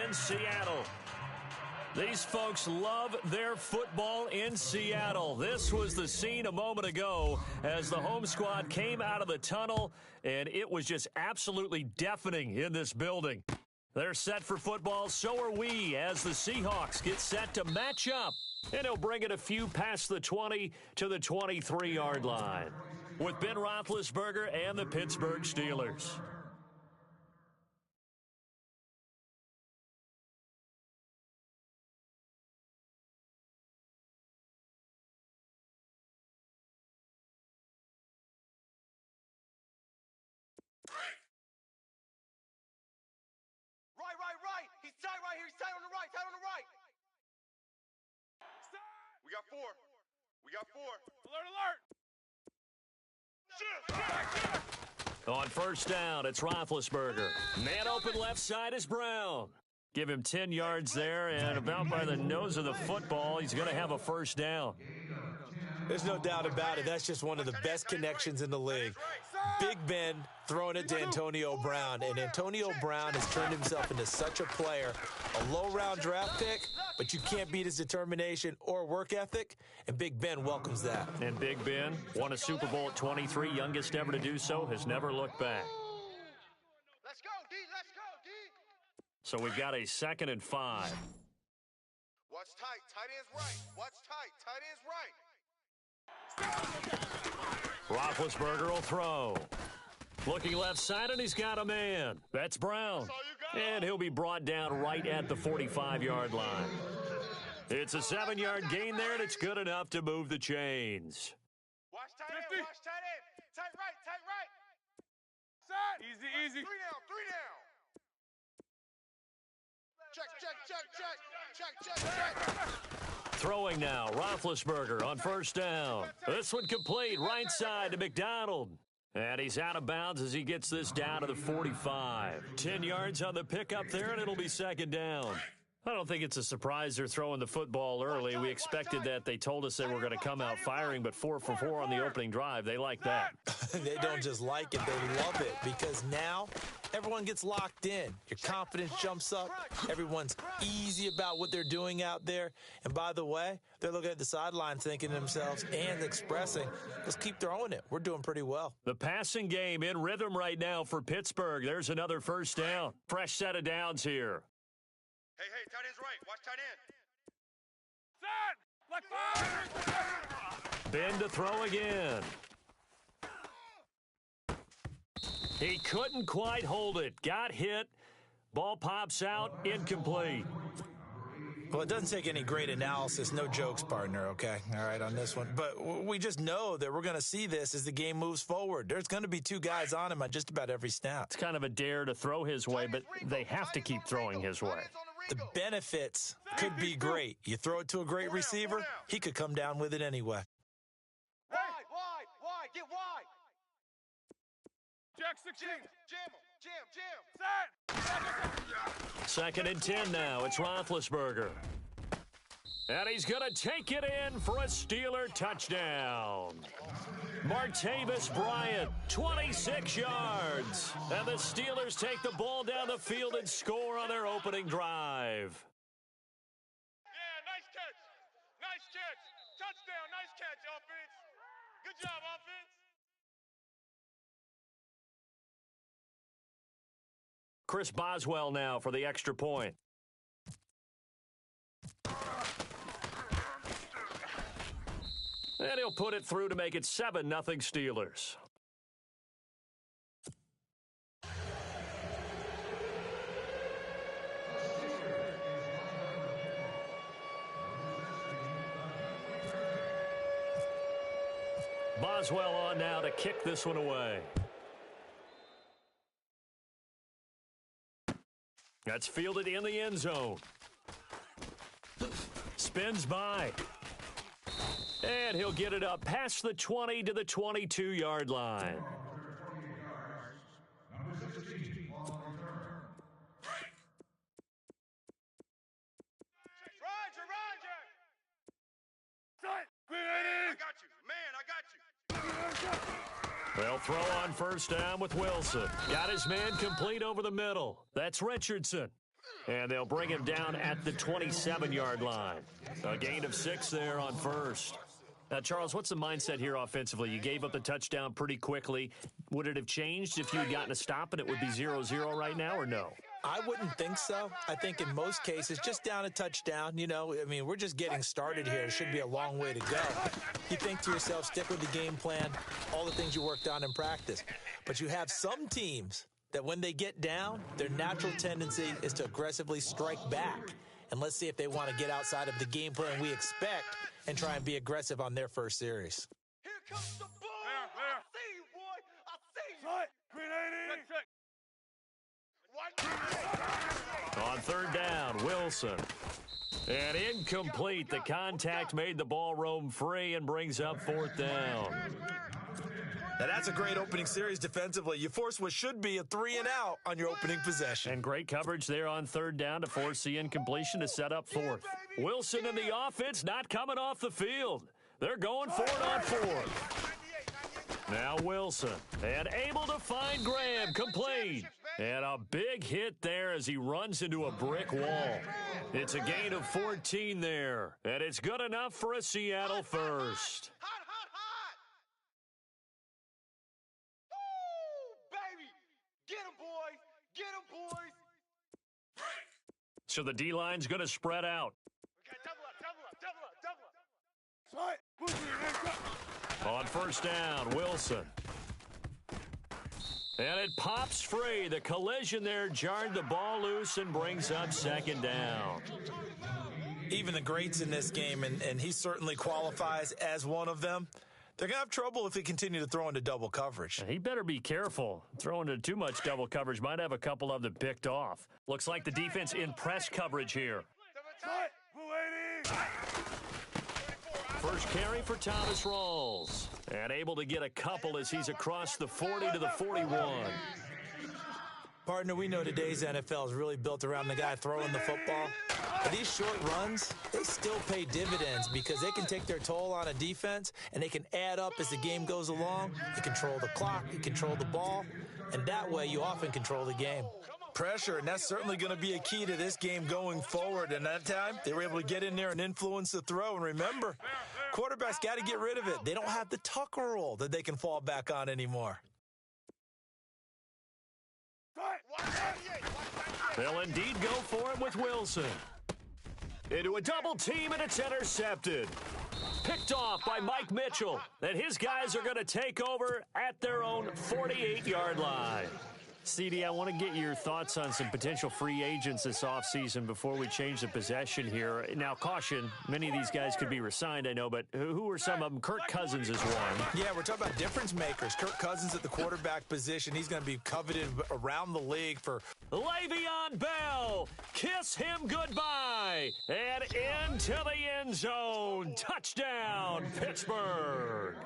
in Seattle. These folks love their football in Seattle. This was the scene a moment ago as the home squad came out of the tunnel, and it was just absolutely deafening in this building. They're set for football, so are we, as the Seahawks get set to match up. And he'll bring it a few past the 20 to the 23-yard line with Ben Roethlisberger and the Pittsburgh Steelers. Right. He's tight right here. He's tight on the right. We got four. Alert. On first down, it's Roethlisberger. Man open left side is Brown. Give him 10 yards there, and about by the nose of the football, he's going to have a first down. There's no doubt about it. That's just one of the best connections in the league. Big Ben throwing it to Antonio Brown, and Antonio Brown has turned himself into such a player. A low-round draft pick, but you can't beat his determination or work ethic, and Big Ben welcomes that. And Big Ben won a Super Bowl at 23, youngest ever to do so, has never looked back. Let's go, D. So we've got a 2nd and 5. Watch tight. Tight end's right. Watch tight. Tight end's right. Roethlisberger will throw. Looking left side, and he's got a man. That's Brown. And he'll be brought down right at the 45-yard line. It's a 7-yard gain there, and it's good enough to move the chains. Watch tight end. Tight right. Set. Easy. 3 down. Check. Throwing now, Roethlisberger on first down. This one complete, right side to McDonald. And he's out of bounds as he gets this down to the 45. 10 yards on the pickup there, and it'll be 2nd down. I don't think it's a surprise they're throwing the football early. We expected that. They told us they were going to come out firing, but 4 for 4 on the opening drive. They like that. They don't just like it, they love it, because now everyone gets locked in. Your confidence jumps up. Everyone's easy about what they're doing out there. And by the way, they're looking at the sideline thinking to themselves and expressing, let's keep throwing it. We're doing pretty well. The passing game in rhythm right now for Pittsburgh. There's another first down. Fresh set of downs here. Hey, tight end's right. Watch tight end. Set. Ben to throw again. He couldn't quite hold it. Got hit. Ball pops out. Incomplete. Well, it doesn't take any great analysis. No jokes, partner, okay? All right, on this one. But we just know that we're going to see this as the game moves forward. There's going to be 2 guys on him on just about every snap. It's kind of a dare to throw his way, but they have to keep throwing his way. The benefits could be great. You throw it to a great receiver, he could come down with it anyway. Wide. Get wide. Jack 16. Jam. 2nd and 10 now. It's Roethlisberger. And he's going to take it in for a Steeler touchdown. Martavis Bryant, 26 yards. And the Steelers take the ball down the field and score on their opening drive. Yeah, nice catch. Touchdown, nice catch, offense. Good job, offense. Chris Boswell now for the extra point. And he'll put it through to make it 7-0 Steelers. Boswell on now to kick this one away. That's fielded in the end zone. Spins by. And he'll get it up past the 20 to the 22-yard line. They'll throw on first down with Wilson. Got his man complete over the middle. That's Richardson. And they'll bring him down at the 27-yard line. A gain of 6 there on first. Now, Charles, what's the mindset here offensively? You gave up the touchdown pretty quickly. Would it have changed if you had gotten a stop and it would be 0-0 right now, or no? I wouldn't think so. I think in most cases, just down a touchdown, we're just getting started here. It should be a long way to go. You think to yourself, stick with the game plan, all the things you worked on in practice. But you have some teams that when they get down, their natural tendency is to aggressively strike back. And let's see if they want to get outside of the game plan we expect and try and be aggressive on their first series. Here comes the ball. I see you, boy. I see you. On third down, Wilson. And incomplete. The contact made the ball roam free and brings up fourth down. Now, that's a great opening series defensively. You force what should be a 3-and-out on your opening possession. And great coverage there on third down to force the incompletion to set up fourth. Wilson and the offense not coming off the field. They're going for it on fourth. Now Wilson, and able to find Graham, complete. And a big hit there as he runs into a brick wall. It's a gain of 14 there, and it's good enough for a Seattle first. So the D-line's going to spread out. Okay, double up. On first down, Wilson. And it pops free. The collision there jarred the ball loose and brings up second down. Even the greats in this game, and he certainly qualifies as one of them, they're going to have trouble if they continue to throw into double coverage. He better be careful. Throwing into too much double coverage might have a couple of them picked off. Looks like the defense in press coverage here. First carry for Thomas Rawls. And able to get a couple as he's across the 40 to the 41. Partner, we know today's NFL is really built around the guy throwing the football. But these short runs, they still pay dividends because they can take their toll on a defense and they can add up as the game goes along. You control the clock, you control the ball, and that way you often control the game. Pressure, and that's certainly going to be a key to this game going forward. And that time, they were able to get in there and influence the throw. And remember, quarterbacks got to get rid of it. They don't have the Tucker rule that they can fall back on anymore. They'll indeed go for it with Wilson. Into a double team, and it's intercepted. Picked off by Mike Mitchell. And his guys are going to take over at their own 48-yard line. CD, I want to get your thoughts on some potential free agents this offseason before we change the possession here. Now, caution, many of these guys could be re-signed, I know, but who are some of them? Kirk Cousins is one. Yeah, we're talking about difference makers. Kirk Cousins at the quarterback position. He's going to be coveted around the league for... Le'Veon Bell, kiss him goodbye, and into the end zone. Touchdown, Pittsburgh.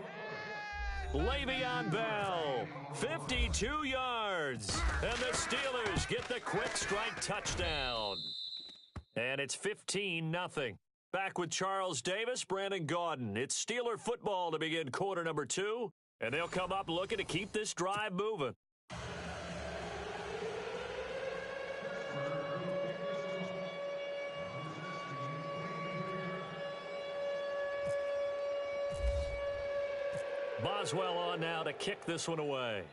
Le'Veon Bell, 52 yards, and the Steelers get the quick strike touchdown. And it's 15-0. Back with Charles Davis, Brandon Gaudin. It's Steeler football to begin quarter number 2, and they'll come up looking to keep this drive moving. Boswell on now to kick this one away.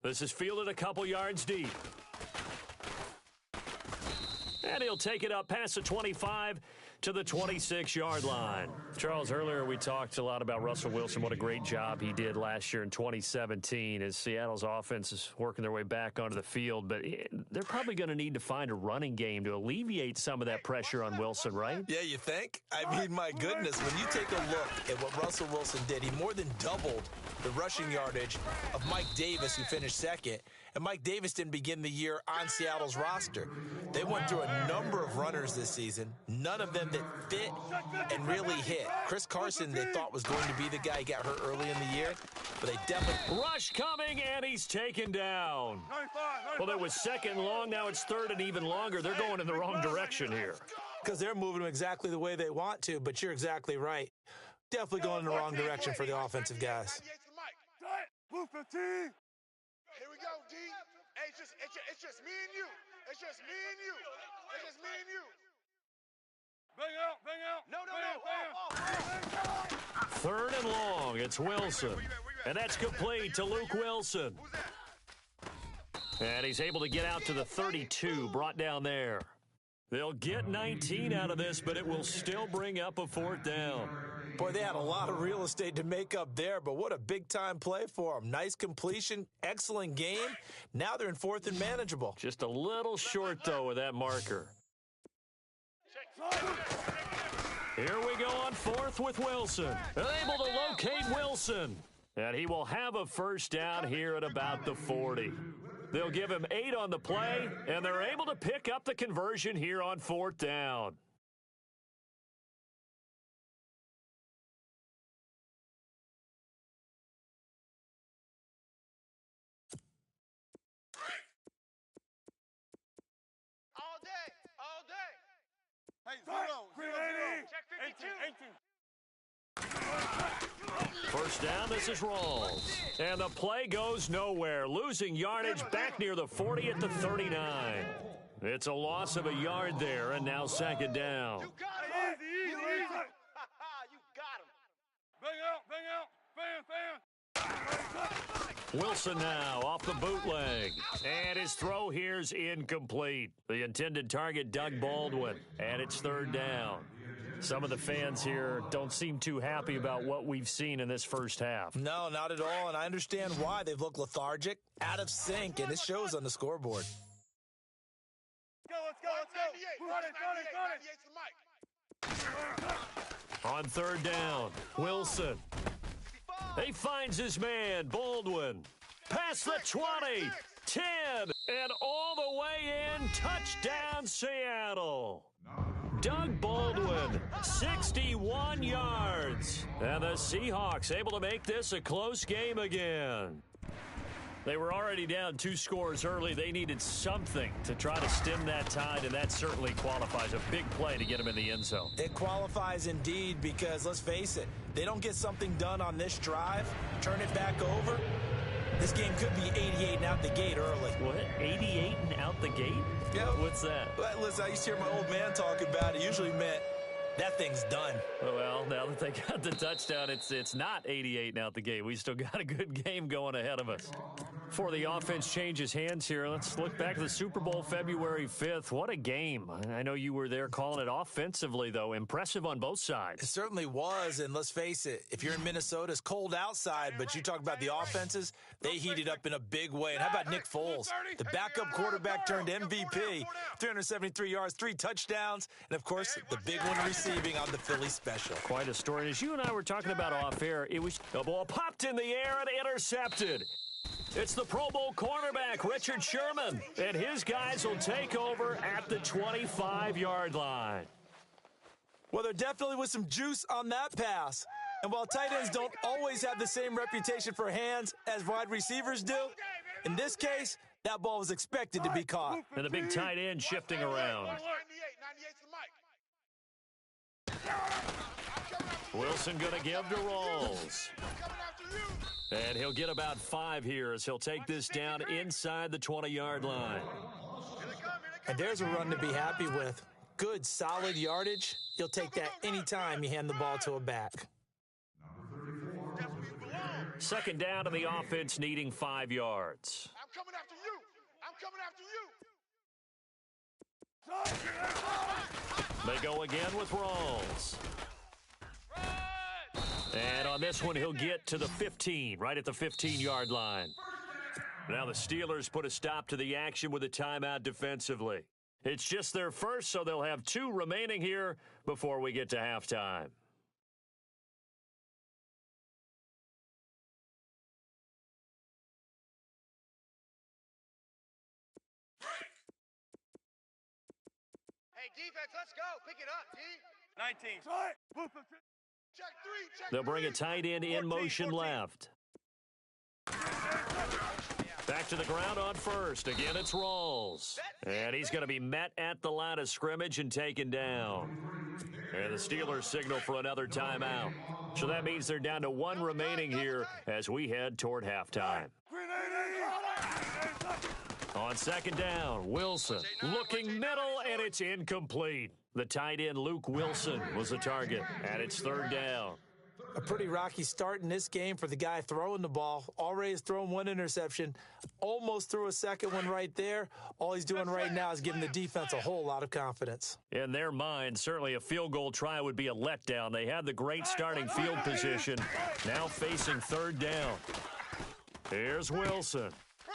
This is fielded a couple yards deep. And he'll take it up past the 25 to the 26-yard line. Charles, earlier we talked a lot about Russell Wilson, what a great job he did last year in 2017 as Seattle's offense is working their way back onto the field. But they're probably going to need to find a running game to alleviate some of that pressure on Wilson, right? Yeah, you think? I mean, my goodness, when you take a look at what Russell Wilson did, he more than doubled the rushing yardage of Mike Davis, who finished second. And Mike Davis didn't begin the year on Seattle's roster. They went through a number of runners this season, none of them that fit and really hit. Chris Carson, they thought was going to be the guy. He got hurt early in the year, but they definitely... Rush coming, and he's taken down. Well, it was second and long. Now it's third and even longer. They're going in the wrong direction here. Because they're moving them exactly the way they want to, but you're exactly right. Definitely going in the wrong direction for the offensive guys. Blue 15. Here we go, D. Hey, it's just me and you. It's just me and you. It's just me and you. Bang out, bang out. No. Third and long. It's Wilson. And that's complete to Luke Wilson. Who's that? And he's able to get out to the 32, brought down there. They'll get 19 out of this, but it will still bring up a fourth down. Boy, they had a lot of real estate to make up there, but what a big-time play for them. Nice completion, excellent game. Now they're in fourth and manageable. Just a little short, though, with that marker. Here we go on fourth with Wilson. Able to locate Wilson. And he will have a first down here at about the 40. They'll give him 8 on the play, and they're able to pick up the conversion here on fourth down. All day. Hey, zero. Check 52. First down, this is Rawls. And the play goes nowhere, losing yardage back near the 40 at the 39. It's a loss of a yard there, and now second down. You got him. Easy. You got him. Bang out. Fan. Wilson now off the bootleg. And his throw here's incomplete. The intended target, Doug Baldwin. And it's third down. Some of the fans here don't seem too happy about what we've seen in this first half. No, not at all, and I understand why. They've looked lethargic, out of sync, and it shows on the scoreboard. Let's go. Run it. 98's the mic. On third down, Wilson. He finds his man, Baldwin. Past the 20, 10, and all the way in. Touchdown, Seattle. Doug Baldwin, 61 yards. And the Seahawks able to make this a close game again. They were already down 2 scores early. They needed something to try to stem that tide, and that certainly qualifies. A big play to get them in the end zone. It qualifies indeed because, let's face it, they don't get something done on this drive, turn it back over, this game could be 88 and out the gate early. What? 88 and out the gate? Yeah. What's that? But listen, I used to hear my old man talk about it. Usually meant that thing's done. Well, now that they got the touchdown, it's not 88 and out the gate. We still got a good game going ahead of us. Before the offense changes hands here, let's look back to the Super Bowl February 5th. What a game. I know you were there calling it offensively, though. Impressive on both sides. It certainly was, and let's face it, if you're in Minnesota, it's cold outside, but you talk about the offenses, they heated up in a big way. And how about Nick Foles? The backup quarterback turned MVP, 373 yards, 3 touchdowns, and, of course, the big one receiving on the Philly special. Quite a story. As you and I were talking about off air, it was a ball popped in the air and intercepted. It's the Pro Bowl cornerback, Richard Sherman, and his guys will take over at the 25-yard line. Well, there definitely was some juice on that pass. And while tight ends don't always have the same reputation for hands as wide receivers do, in this case, that ball was expected to be caught. And the big tight end shifting around. 98's the mic. Wilson going to give to Rawls. And he'll get about 5 here as he'll take this down inside the 20-yard line. And there's a run to be happy with. Good, solid yardage. You'll take that anytime you hand the ball to a back. Second down to the offense needing 5 yards. I'm coming after you. They go again with Rawls. And on this one, he'll get to the 15, right at the 15-yard line. Now the Steelers put a stop to the action with a timeout defensively. It's just their first, so they'll have 2 remaining here before we get to halftime. Hey, defense, let's go. Pick it up, D. 19. Check 3. They'll bring a tight end in motion left. Back to the ground on first. Again, it's Rawls. And he's going to be met at the line of scrimmage and taken down. And the Steelers signal for another timeout. So that means they're down to 1 remaining here as we head toward halftime. On second down, Wilson looking middle, and it's incomplete. The tight end, Luke Wilson, was the target, and it's third down. A pretty rocky start in this game for the guy throwing the ball. Already has thrown one interception, almost threw a second one right there. All he's doing right now is giving the defense a whole lot of confidence. In their mind, certainly a field goal try would be a letdown. They had the great starting field position, now facing third down. Here's Wilson,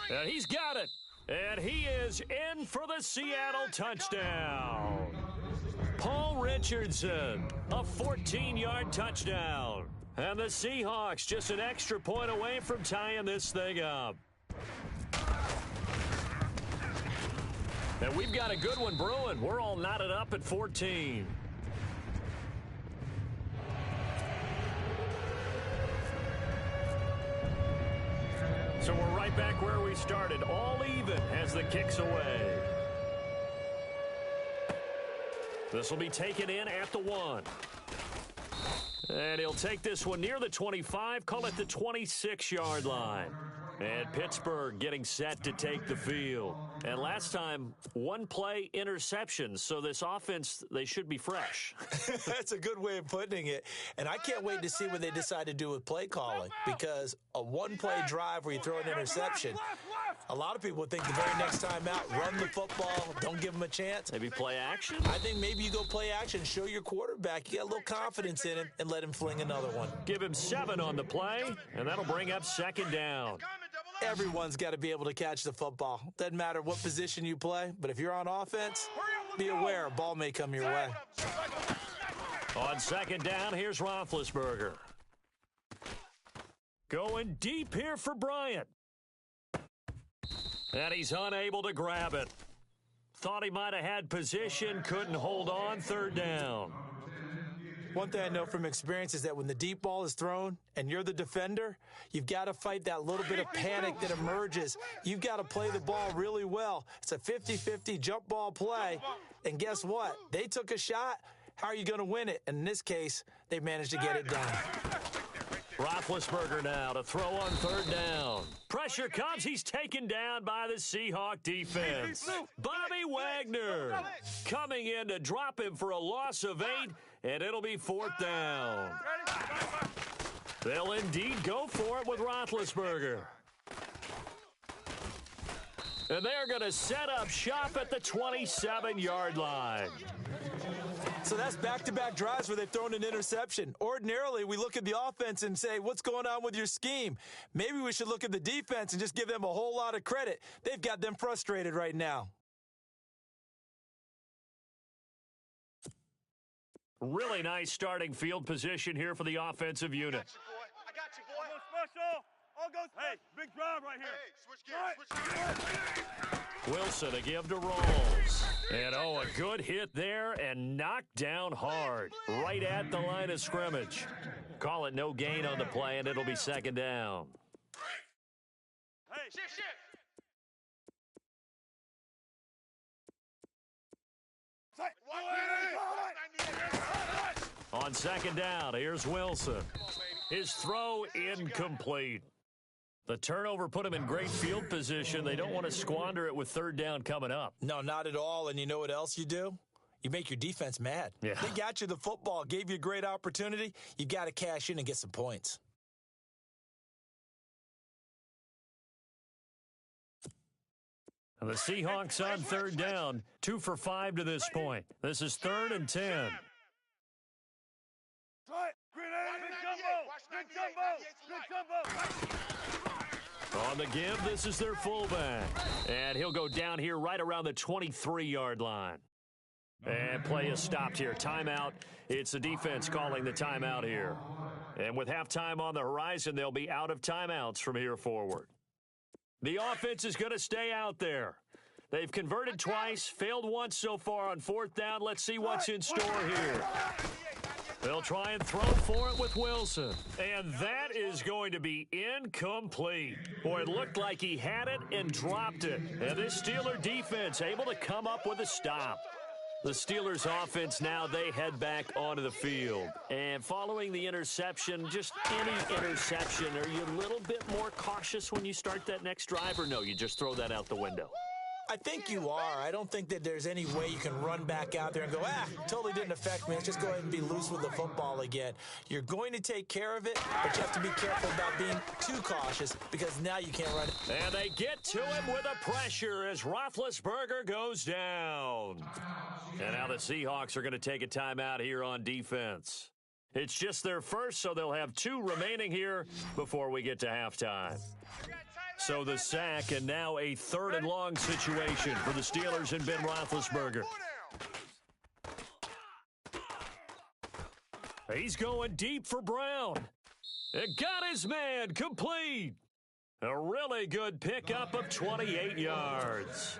and he's got it, and he is in for the Seattle touchdown. Paul Richardson, a 14-yard touchdown. And the Seahawks just an extra point away from tying this thing up. And we've got a good one brewing. We're all knotted up at 14. So we're right back where we started, all even as the kick's away. This will be taken in at the 1. And he'll take this one near the 25, call it the 26-yard line. And Pittsburgh getting set to take the field. And last time, one play interception, so this offense, they should be fresh. That's a good way of putting it. And I can't wait to see what they decide to do with play calling, because a one-play drive where you throw an interception, a lot of people would think the very next time out, run the football, don't give them a chance. Maybe play action? I think maybe you go play action, show your quarterback, you got a little confidence in him, and let him fling another one. Give him 7 on the play, and that'll bring up second down. Everyone's got to be able to catch the football. Doesn't matter what position you play, but if you're on offense, be aware a ball may come your way. On second down, here's Roethlisberger. Going deep here for Bryant. And he's unable to grab it. Thought he might have had position, couldn't hold on, third down. One thing I know from experience is that when the deep ball is thrown and you're the defender, you've got to fight that little bit of panic that emerges. You've got to play the ball really well. It's a 50-50 jump ball play. And guess what? They took a shot. How are you going to win it? And in this case, they managed to get it done. Roethlisberger now to throw on third down. Pressure comes. He's taken down by the Seahawk defense. Bobby Wagner coming in to drop him for a loss of 8, and it'll be fourth down. They'll indeed go for it with Roethlisberger. And they're going to set up shop at the 27-yard line. So that's back-to-back drives where they've thrown an interception. Ordinarily, we look at the offense and say, what's going on with your scheme? Maybe we should look at the defense and just give them a whole lot of credit. They've got them frustrated right now. Really nice starting field position here for the offensive unit. I got you, boy. Special. All goes. Hey, big drive right here. Hey, switch gears. Wilson to give to Rolls. And, a good hit there and knocked down hard right at the line of scrimmage. Call it no gain on the play, and it'll be second down. Hey, shit. On second down, here's Wilson. His throw incomplete. The turnover put him in great field position. They don't want to squander it with third down coming up. No, not at all. And you know what else you do? You make your defense mad. Yeah. They got you the football, gave you a great opportunity. You got to cash in and get some points. And the Seahawks on third down, 2 for 5 to this point. This is 3rd and 10. On the give, this is their fullback. And he'll go down here right around the 23-yard line. And play is stopped here. Timeout. It's the defense calling the timeout here. And with halftime on the horizon, they'll be out of timeouts from here forward. The offense is going to stay out there. They've converted twice, failed once so far on fourth down. Let's see what's in store here. They'll try and throw for it with Wilson. And that is going to be incomplete. Boy, it looked like he had it and dropped it. And this Steeler defense able to come up with a stop. The Steelers offense now, they head back onto the field. And following the interception, just any interception, are you a little bit more cautious when you start that next drive, or no, you just throw that out the window? I think you are. I don't think that there's any way you can run back out there and go, totally didn't affect me. Let's just go ahead and be loose with the football again. You're going to take care of it, but you have to be careful about being too cautious because now you can't run it. And they get to him with a pressure as Roethlisberger goes down. And now the Seahawks are going to take a timeout here on defense. It's just their first, so they'll have 2 remaining here before we get to halftime. So the sack, and now a 3rd and long situation for the Steelers and Ben Roethlisberger. He's going deep for Brown. It got his man complete. A really good pickup of 28 yards.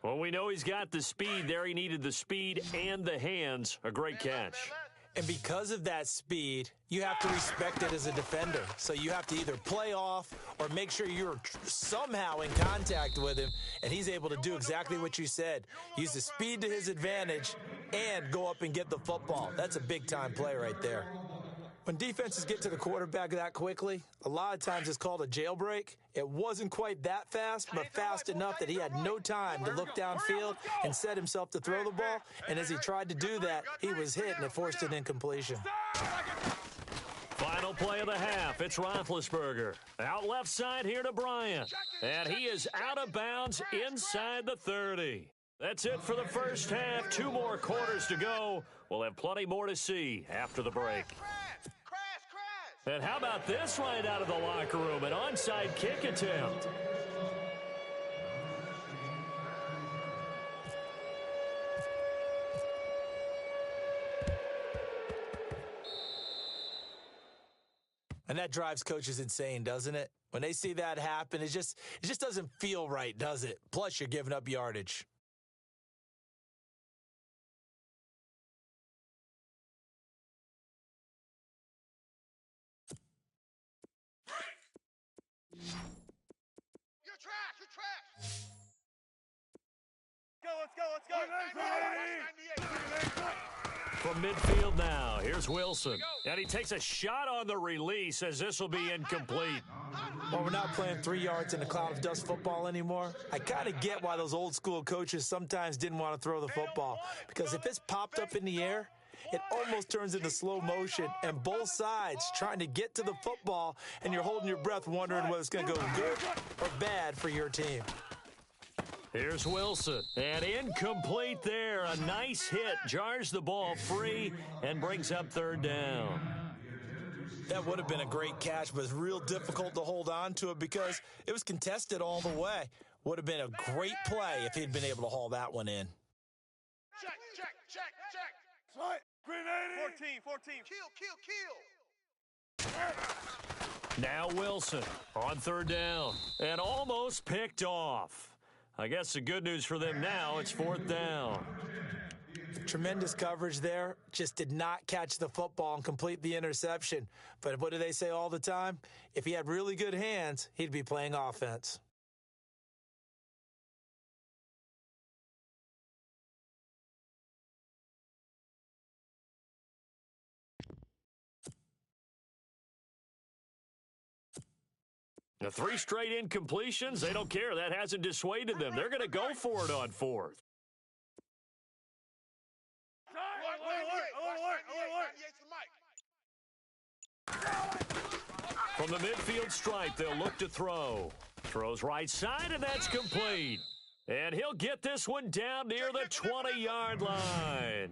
Well, we know he's got the speed there. He needed the speed and the hands. A great catch. And because of that speed, you have to respect it as a defender. So you have to either play off or make sure you're somehow in contact with him, and he's able to do exactly what you said. Use the speed to his advantage and go up and get the football. That's a big-time play right there. When defenses get to the quarterback that quickly, a lot of times it's called a jailbreak. It wasn't quite that fast, but fast enough that he had no time to look downfield and set himself to throw the ball. And as he tried to do that, he was hit, and it forced an incompletion. Final play of the half. It's Roethlisberger. Out left side here to Bryant. And he is out of bounds inside the 30. That's it for the first half. 2 more quarters to go. We'll have plenty more to see after the break. And how about this right out of the locker room? An onside kick attempt. And that drives coaches insane, doesn't it? When they see that happen, it just doesn't feel right, does it? Plus, you're giving up yardage. You're trash. You're trash. Let's go. From midfield now, here's Wilson. And he takes a shot on the release as this will be incomplete. Well, we're not playing 3 yards in a cloud of dust football anymore. I kind of get why those old school coaches sometimes didn't want to throw the football. Because if it's popped up in the air, it almost turns into slow motion, and both sides trying to get to the football, and you're holding your breath wondering whether it's going to go good or bad for your team. Here's Wilson, and incomplete there. A nice hit, jars the ball free, and brings up 3rd down. That would have been a great catch, but it's real difficult to hold on to it because it was contested all the way. Would have been a great play if he'd been able to haul that one in. Check. Right. Grenade. 14. Kill. Now Wilson on 3rd down, and almost picked off. I guess the good news for them now, it's 4th down. Tremendous coverage there. Just did not catch the football and complete the interception. But what do they say all the time? If he had really good hands, he'd be playing offense. The 3 straight incompletions, they don't care. That hasn't dissuaded them. They're going to go for it on 4th. From the midfield stripe, they'll look to throw. Throws right side, and that's complete. And he'll get this one down near the 20-yard line.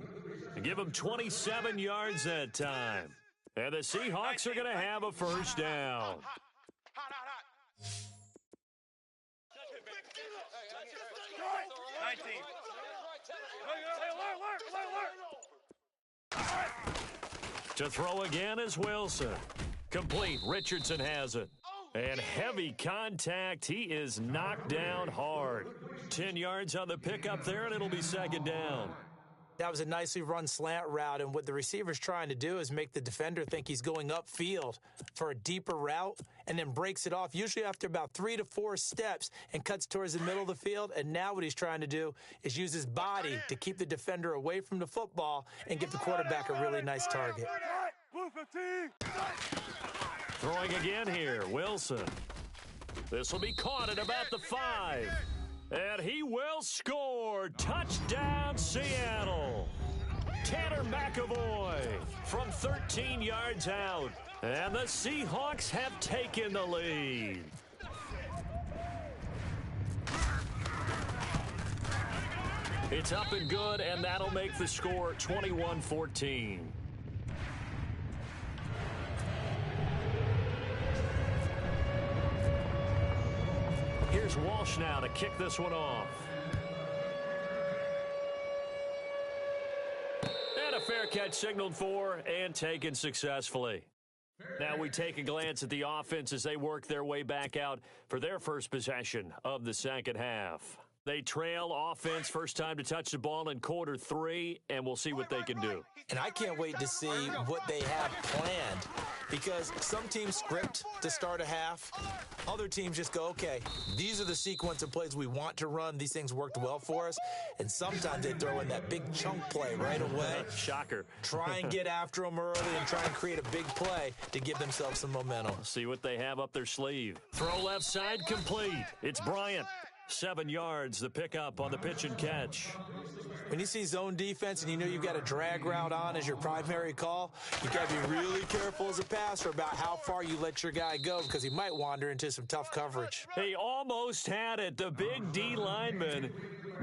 Give him 27 yards that time. And the Seahawks are going to have a 1st down. Hot. 19. To throw again is Wilson. Complete. Richardson has it. And heavy contact. He is knocked down hard. 10 yards on the pickup there, and it'll be 2nd down. That was a nicely run slant route, and what the receiver's trying to do is make the defender think he's going upfield for a deeper route and then breaks it off, usually after about 3 to 4 steps, and cuts towards the middle of the field. And now what he's trying to do is use his body to keep the defender away from the football and give the quarterback a really nice target. Throwing again here, Wilson. This will be caught at about the 5. And he will score. Touchdown, Seattle. Tanner McAvoy from 13 yards out. And the Seahawks have taken the lead. It's up and good, and that'll make the score 21-14. Here's Walsh now to kick this one off. And a fair catch signaled for and taken successfully. Now we take a glance at the offense as they work their way back out for their first possession of the second half. They trail offense first time to touch the ball in quarter 3, and we'll see what they can do. And I can't wait to see what they have planned, because some teams script to start a half. Other teams just go, okay, these are the sequence of plays we want to run. These things worked well for us. And sometimes they throw in that big chunk play right away. Shocker. Try and get after them early and try and create a big play to give themselves some momentum. See what they have up their sleeve. Throw left side complete. It's Bryant. 7 yards, the pickup on the pitch and catch. When you see zone defense and you know you've got a drag route on as your primary call, you got to be really careful as a passer about how far you let your guy go, because he might wander into some tough coverage. He almost had it. The big D lineman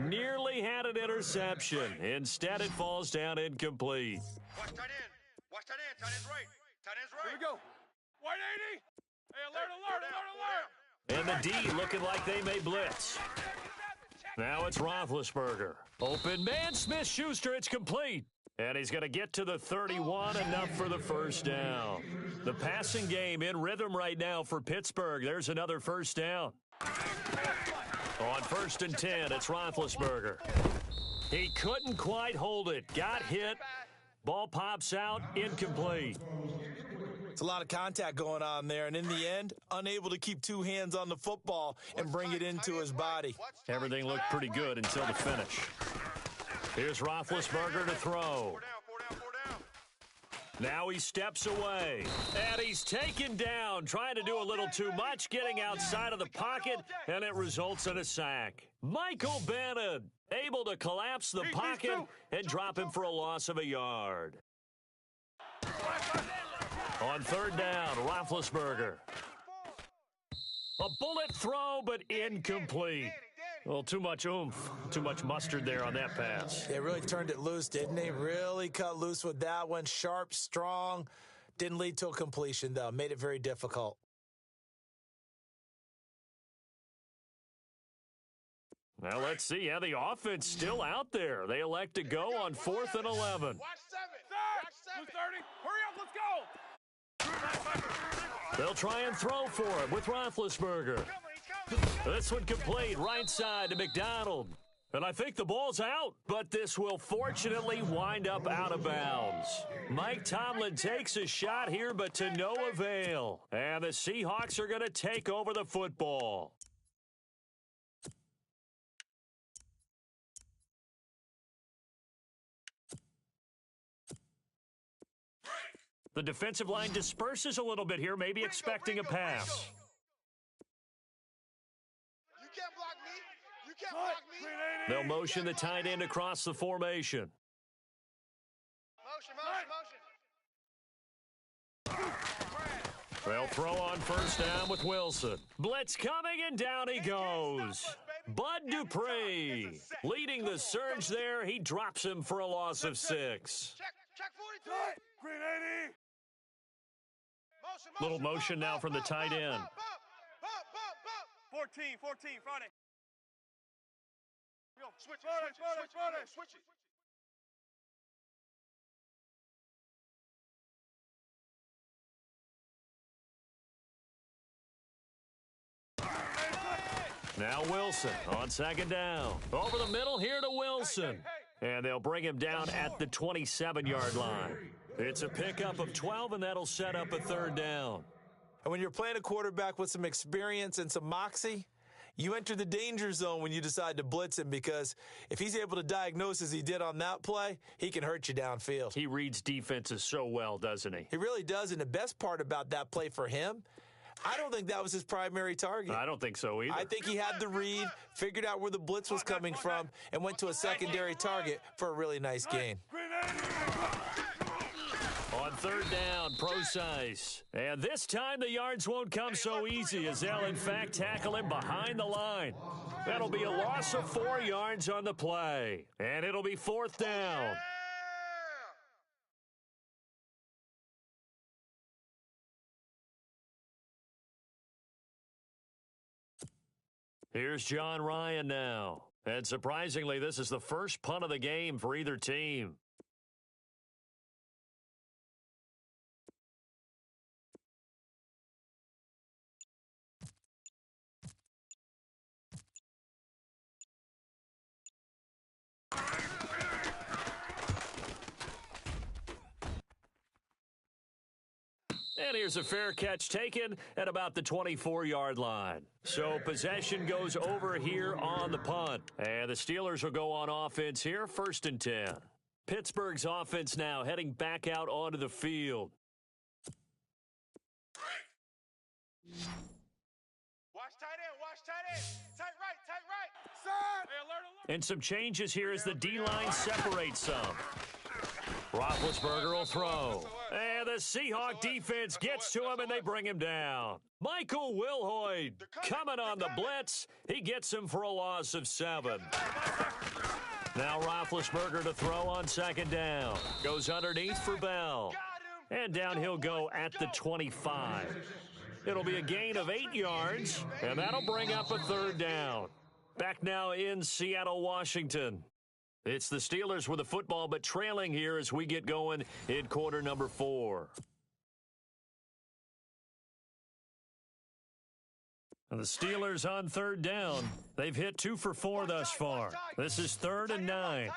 nearly had an interception. Instead, it falls down incomplete. Watch tight end. Watch tight end. Tight end's right. Tight end's right. Here we go. 180. Hey, alert. And the D looking like they may blitz. Now it's Roethlisberger. Open man, Smith-Schuster, it's complete. And he's going to get to the 31, enough for the first down. The passing game in rhythm right now for Pittsburgh. There's another first down. On 1st and 10, it's Roethlisberger. He couldn't quite hold it. Got hit. Ball pops out, incomplete. It's a lot of contact going on there, and in the end, unable to keep two hands on the football and bring it into his body. Everything looked pretty good until the finish. Here's Roethlisberger to throw. Now he steps away, and he's taken down, trying to do a little too much, getting outside of the pocket, and it results in a sack. Michael Bennett able to collapse the pocket and drop him for a loss of a yard. On 3rd down, Roethlisberger. A bullet throw, but incomplete. Well, too much oomph, too much mustard there on that pass. They really turned it loose, didn't they? Really cut loose with that one. Sharp, strong. Didn't lead to a completion, though. Made it very difficult. Now let's see how the offense still out there. They elect to go on 4th and 11. Watch 7. Watch 7. 30. Hurry up, let's go. They'll try and throw for it with Roethlisberger. This one complete, right side to McDonald. And I think the ball's out, but this will fortunately wind up out of bounds. Mike Tomlin takes a shot here, but to no avail. And the Seahawks are going to take over the football. The defensive line disperses a little bit here, maybe expecting a pass. You can't block me. You can't block me. They'll motion the tight end across the formation. Motion. They'll throw on 1st down with Wilson. Blitz coming, and down he goes. Bud Dupree leading the surge there. He drops him for a loss of 6. Check 43. Green 80. Little motion now from the tight end. 14, Friday. Switch it. Now Wilson on 2nd down. Over the middle here to Wilson. And they'll bring him down at the 27-yard line. It's a pickup of 12, and that'll set up a 3rd down. And when you're playing a quarterback with some experience and some moxie, you enter the danger zone when you decide to blitz him, because if he's able to diagnose as he did on that play, he can hurt you downfield. He reads defenses so well, doesn't he? He really does, and the best part about that play for him, I don't think that was his primary target. I don't think so either. I think he had the read, figured out where the blitz was coming from, and went to a secondary target for a really nice gain. On third down, Procise. And this time the yards won't come so easy as they'll, in fact, tackle him behind the line. That'll be a loss of 4 yards on the play. And it'll be fourth down. Here's John Ryan now. And surprisingly, this is the first punt of the game for either team. And here's a fair catch taken at about the 24-yard line. So possession goes over here on the punt. And the Steelers will go on offense here, 1st and 10. Pittsburgh's offense now heading back out onto the field. Watch tight end, watch tight end. Tight right. Side. Hey, alert, alert. And some changes here as the D-line separates some. Roethlisberger will throw. And the Seahawk defense gets to him, and they bring him down. Michael Wilhoit coming on the blitz. He gets him for a loss of 7. Now Roethlisberger to throw on 2nd down. Goes underneath for Bell. And down he'll go at the 25. It'll be a gain of 8 yards, and that'll bring up a 3rd down. Back now in Seattle, Washington. It's the Steelers with the football, but trailing here as we get going in quarter number 4. And the Steelers on 3rd down. They've hit 2 for 4 thus far. This is 3rd and 9.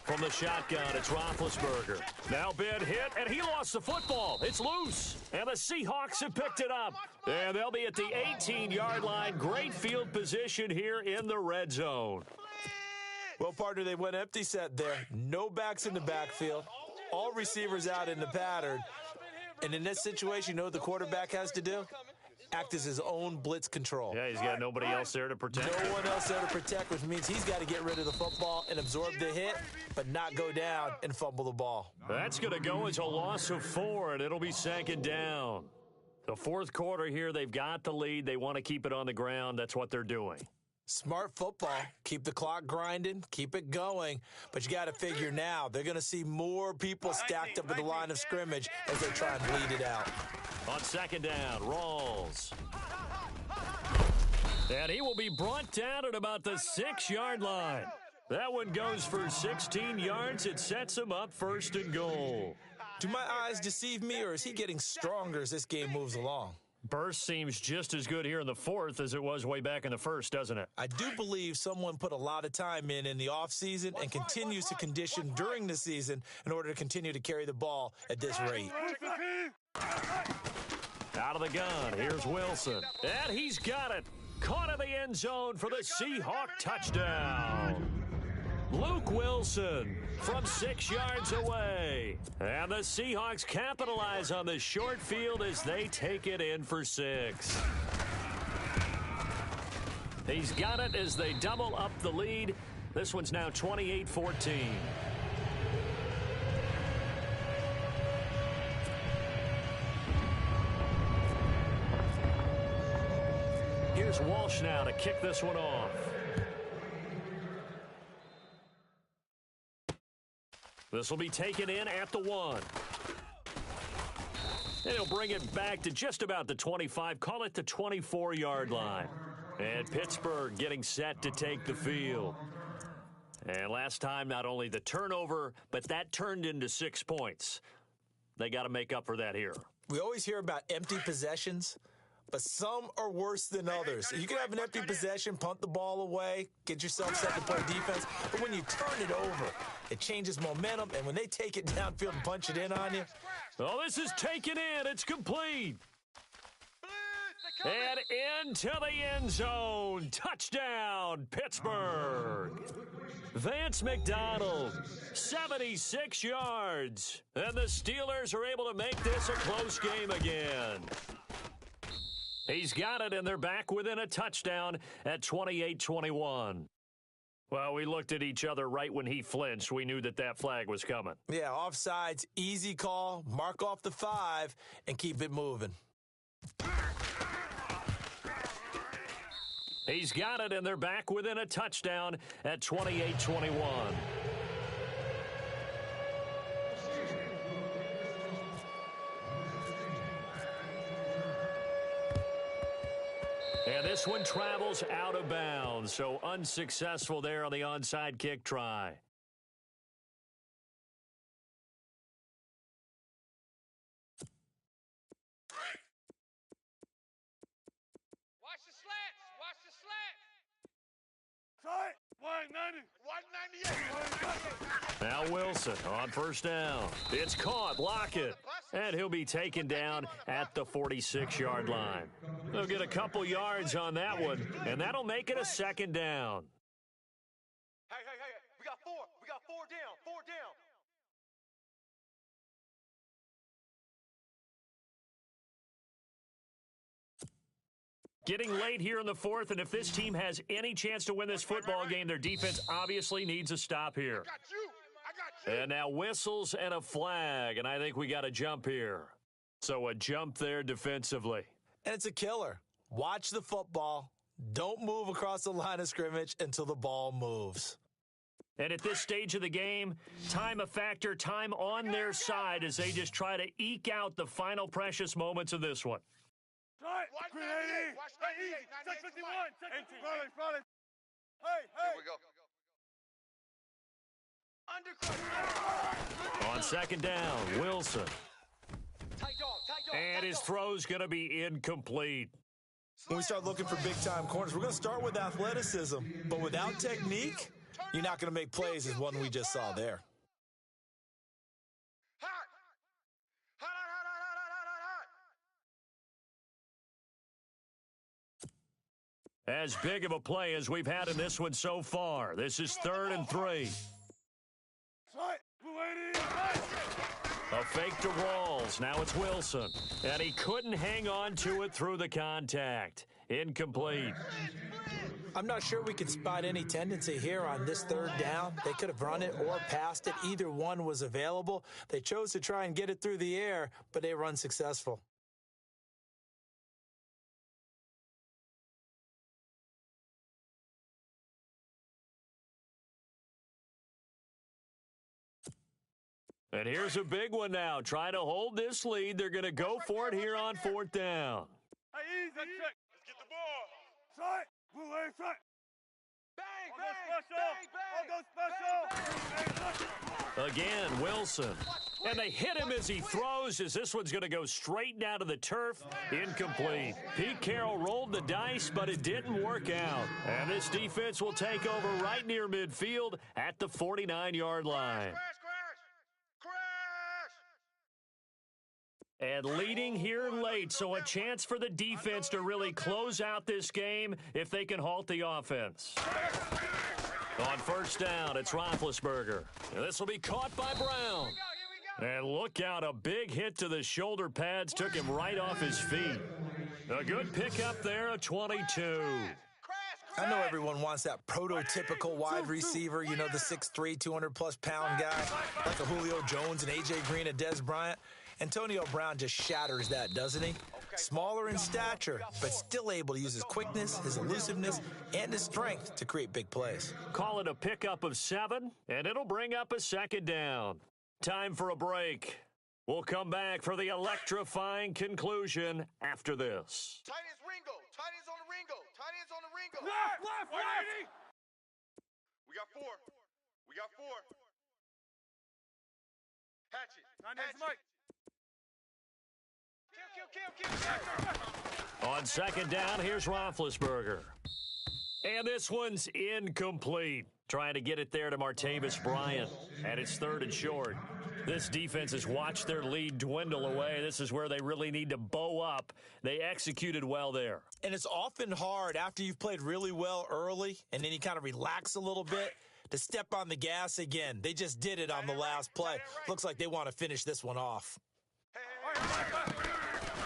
From the shotgun, it's Roethlisberger. Now Ben hit, and he lost the football. It's loose, and the Seahawks have picked it up. And they'll be at the 18-yard line. Great field position here in the red zone. Well, partner, they went empty set there. No backs in the backfield. All receivers out in the pattern. And in this situation, you know what the quarterback has to do? Act as his own blitz control. Yeah, he's got nobody else there to protect. No one else there to protect, which means he's got to get rid of the football and absorb the hit, but not go down and fumble the ball. That's going to go as a loss of 4, and it'll be 2nd down. The 4th quarter here, they've got the lead. They want to keep it on the ground. That's what they're doing. Smart football. Keep the clock grinding. Keep it going. But you got to figure now, they're going to see more people stacked up at the line of scrimmage as they try and bleed it out. On 2nd down, Rawls. And he will be brought down at about the 6-yard line. That one goes for 16 yards. It sets him up 1st and goal. Do my eyes deceive me, or is he getting stronger as this game moves along? Burst seems just as good here in the 4th as it was way back in the 1st, doesn't it? I do believe someone put a lot of time in the offseason and continues to condition during the season in order to continue to carry the ball at this rate. Out of the gun, here's Wilson. And he's got it. Caught in the end zone for the Seahawk touchdown. Luke Wilson from 6 yards away. And the Seahawks capitalize on the short field as they take it in for 6. He's got it as they double up the lead. This one's now 28-14. Here's Walsh now to kick this one off. This will be taken in at the 1. And he'll bring it back to just about the 25, call it the 24-yard line. And Pittsburgh getting set to take the field. And last time, not only the turnover, but that turned into 6 points. They got to make up for that here. We always hear about empty possessions, but some are worse than others. You can have an empty possession, punt the ball away, get yourself set to play defense, but when you turn it over, it changes momentum, and when they take it downfield and punch it in on you. Oh, this is taken in. It's complete. And into the end zone. Touchdown, Pittsburgh. Vance McDonald, 76 yards. And the Steelers are able to make this a close game again. He's got it, and they're back within a touchdown at 28-21. Well, we looked at each other right when he flinched. We knew that that flag was coming. Yeah, offsides, easy call, mark off the 5, and keep it moving. He's got it, and they're back within a touchdown at 28-21. And this one travels out of bounds, so unsuccessful there on the onside kick try. Watch the slats. Watch the slats. 198. Now Wilson on first down. It's caught. Lockett. And he'll be taken down at the 46-yard line. They'll get a couple yards on that one, and that'll make it a second down. Hey. We got 4. We got 4 down. 4 down. Getting late here in the fourth, and if this team has any chance to win this football game, their defense obviously needs a stop here. I got you. And now whistles and a flag, and I think we got a jump here. So a jump there defensively. And it's a killer. Watch the football. Don't move across the line of scrimmage until the ball moves. And at this stage of the game, time a factor, time on their side as they just try to eke out the final precious moments of this one. Watch 98. Watch 98. 651. Here we go. On second down, Wilson. And his throw's going to be incomplete. When we start looking for big-time corners, we're going to start with athleticism. But without technique, you're not going to make plays as one we just saw there. As big of a play as we've had in this one so far. This is 3rd and 3. A fake to Rawls. Now it's Wilson. And he couldn't hang on to it through the contact. Incomplete. I'm not sure we can spot any tendency here on this 3rd down. They could have run it or passed it. Either one was available. They chose to try and get it through the air, but they were unsuccessful. And here's a big one now. Trying to hold this lead. They're going to go for it here on 4th down. Let's get the ball. Bang. Again, Wilson. And they hit him as he throws, as this one's going to go straight down to the turf. Incomplete. Pete Carroll rolled the dice, but it didn't work out. And this defense will take over right near midfield at the 49-yard line. And leading here late, so a chance for the defense to really close out this game if they can halt the offense. On first down, it's Roethlisberger. And this will be caught by Brown. And look out, a big hit to the shoulder pads took him right off his feet. A good pickup there, a 22. I know everyone wants that prototypical wide receiver, you know, the 6'3", 200-plus pound guy, like a Julio Jones and A.J. Green and Dez Bryant. Antonio Brown just shatters that, doesn't he? Smaller in stature, but still able to use his quickness, his elusiveness, and his strength to create big plays. Call it a pickup of 7, and it'll bring up a second down. Time for a break. We'll come back for the electrifying conclusion after this. Tight ends Ringo. Tight ends on the Ringo. Tight ends on the Ringo. Left. We got 4. We got 4. Hatchet. Mike. Kill. On second down, here's Roethlisberger. And this one's incomplete. Trying to get it there to Martavis Bryant, and it's 3rd and short. This defense has watched their lead dwindle away. This is where they really need to bow up. They executed well there. And it's often hard after you've played really well early and then you kind of relax a little bit to step on the gas again. They just did it on the last play. Looks like they want to finish this one off.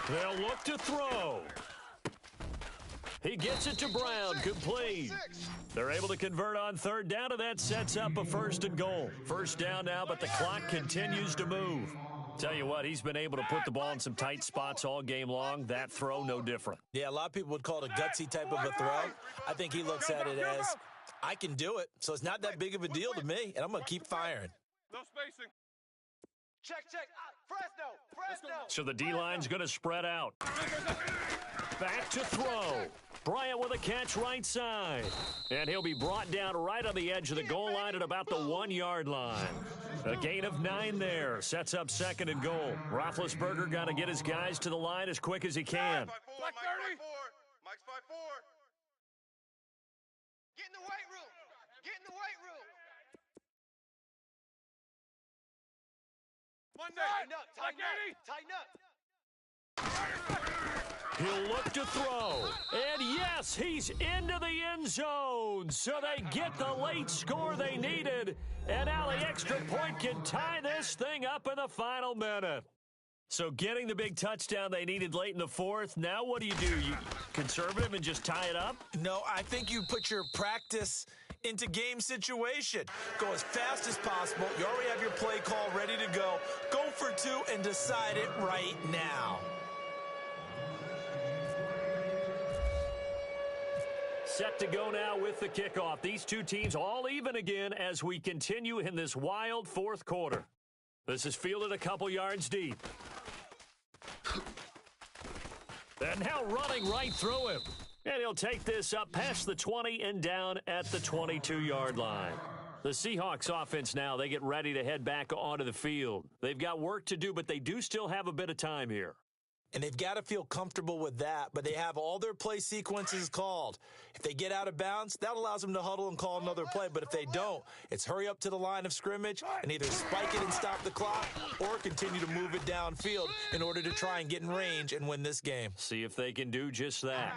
They'll look to throw. He gets it to Brown, complete. They're able to convert on 3rd down, and that sets up a 1st and goal. 1st down now, but the clock continues to move. Tell you what, he's been able to put the ball in some tight spots all game long. That throw, no different. Yeah, a lot of people would call it a gutsy type of a throw. I think he looks at it as, I can do it, so it's not that big of a deal to me, and I'm going to keep firing. No spacing. Check. Fresno. So the D-line's going to spread out. Back to throw. Bryant with a catch right side. And he'll be brought down right on the edge of the goal line at about the 1-yard line. A gain of 9 there. Sets up 2nd and goal. Roethlisberger got to get his guys to the line as quick as he can. Mike's 5'4". Get in the weight room. Tighten up. He'll look to throw. And yes, he's into the end zone. So they get the late score they needed. And now the extra point can tie this thing up in the final minute. So getting the big touchdown they needed late in the 4th. Now what do? You conservative and just tie it up? No, I think you put your practice into game situation. Go as fast as possible. You already have your play call ready to go. Go for 2 and decide it right now. Set to go now with the kickoff. These two teams all even again as we continue in this wild 4th quarter. This is fielded a couple yards deep. And now running right through him. And he'll take this up past the 20 and down at the 22-yard line. The Seahawks offense now, they get ready to head back onto the field. They've got work to do, but they do still have a bit of time here. And they've got to feel comfortable with that, but they have all their play sequences called. If they get out of bounds, that allows them to huddle and call another play. But if they don't, it's hurry up to the line of scrimmage and either spike it and stop the clock or continue to move it downfield in order to try and get in range and win this game. See if they can do just that.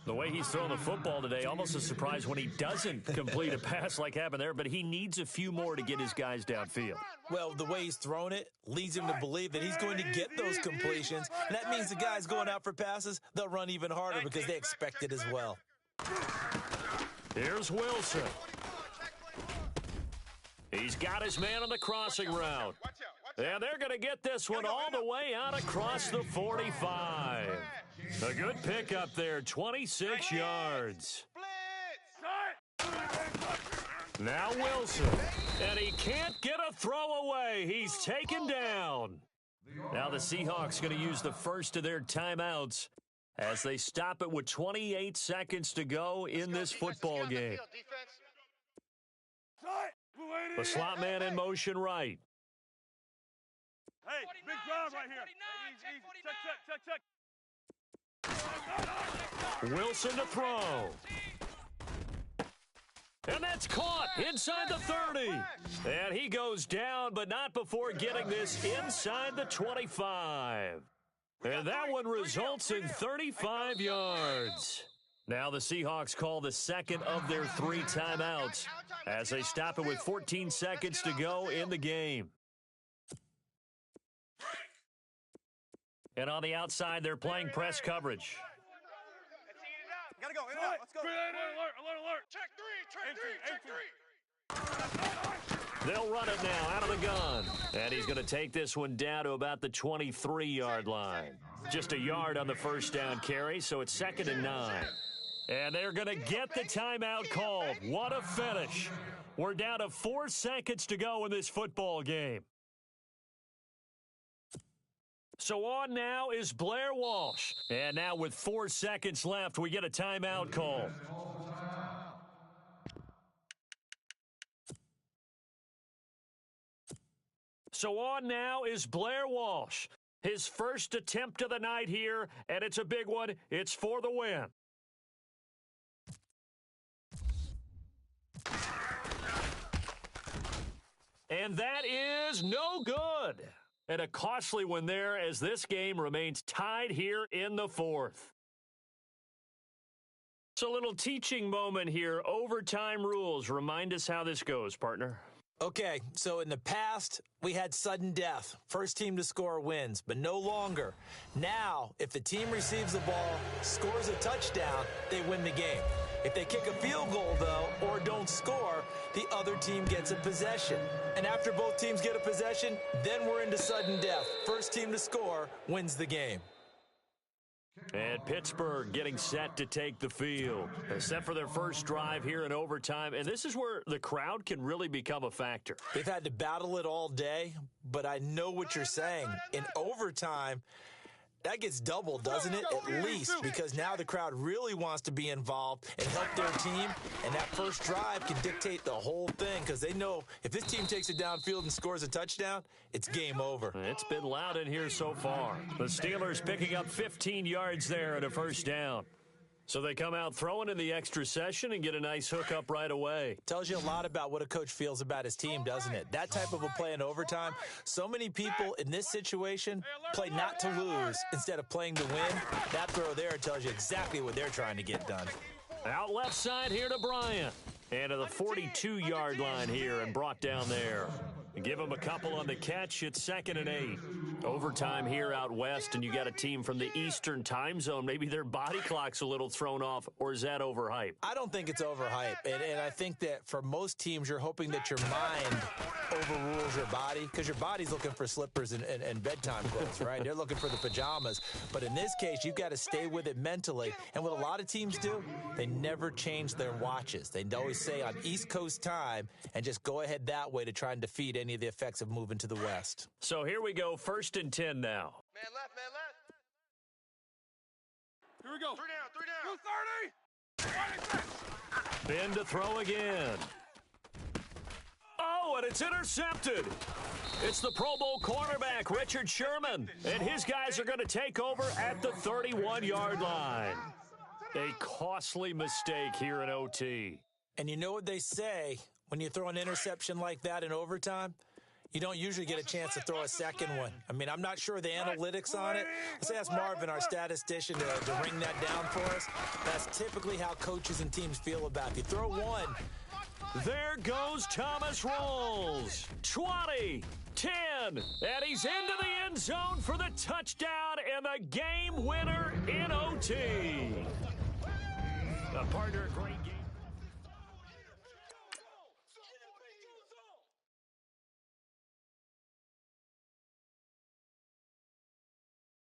The way he's throwing the football today, almost a surprise when he doesn't complete a pass like happened there, but he needs a few more to get his guys downfield. Well, the way he's thrown it leads him to believe that he's going to get those completions, and that means the guys going out for passes, they'll run even harder because they expect it as well. Here's Wilson. He's got his man on the crossing route. And they're going to get this one all the way out across the 45. A good pickup there, 26 yards. Now Wilson, and he can't get a throw away. He's taken down. Now the Seahawks going to use the first of their timeouts as they stop it with 28 seconds to go in this football game. The slot man in motion right. Hey, big drive right here. Check. Wilson to throw. And that's caught inside the 30. And he goes down, but not before getting this inside the 25. And that one results in 35 yards. Now the Seahawks call the second of their 3 timeouts as they stop it with 14 seconds to go in the game. And on the outside, they're playing press coverage. Gotta go. In and out. Let's go. Alert. Check 3. They'll run it now out of the gun. And he's going to take this one down to about the 23-yard line. Just a yard on the first down carry, so it's 2nd and 9. And they're going to get the timeout called. What a finish. We're down to 4 seconds to go in this football game. So on now is Blair Walsh. And now with 4 seconds left, we get a timeout call. So on now is Blair Walsh. His first attempt of the night here, and it's a big one. It's for the win. And that is no good. And a costly one there as this game remains tied here in the fourth. So a little teaching moment here. Overtime rules. Remind us how this goes, partner. Okay, so in the past, we had sudden death. First team to score wins, but no longer. Now, if the team receives the ball, scores a touchdown, they win the game. If they kick a field goal, though, or don't score, the other team gets a possession. And after both teams get a possession, then we're into sudden death. First team to score wins the game. And Pittsburgh getting set to take the field. They're set for their first drive here in overtime. And this is where the crowd can really become a factor. They've had to battle it all day, but I know what you're saying. In overtime, that gets doubled, doesn't it? At least, because now the crowd really wants to be involved and help their team. And that first drive can dictate the whole thing because they know if this team takes it downfield and scores a touchdown, it's game over. It's been loud in here so far. The Steelers picking up 15 yards there and a first down. So they come out throwing in the extra session and get a nice hookup right away. Tells you a lot about what a coach feels about his team, doesn't it? That type of a play in overtime. So many people in this situation play not to lose instead of playing to win. That throw there tells you exactly what they're trying to get done. Out left side here to Bryant. And to the 42-yard line here and brought down there. Give him a couple on the catch. It's 2nd and 8. Overtime here out west, and you got a team from the Eastern time zone. Maybe their body clock's a little thrown off, or is that overhyped? I don't think it's overhyped, and I think that for most teams, you're hoping that your mind overrules your body because your body's looking for slippers and bedtime clothes, right? They're looking for the pajamas. But in this case, you've got to stay with it mentally. And what a lot of teams do, they never change their watches. They always say on East Coast time and just go ahead that way to try and defeat any of the effects of moving to the west. So here we go, 1st and 10 now. Man left, man left. Here we go. 3 down. 230. Ben to throw again. Oh, and it's intercepted. It's the Pro Bowl cornerback, Richard Sherman. And his guys are going to take over at the 31-yard line. A costly mistake here in OT. And you know what they say when you throw an interception like that in overtime? You don't usually get a chance to throw a second one. I mean, I'm not sure the analytics on it. Let's ask Marvin, our statistician, to ring that down for us. That's typically how coaches and teams feel about it. If you throw one. There goes Thomas Rolls. 20, 10, and he's into the end zone for the touchdown and the game winner in OT. Partner, great game.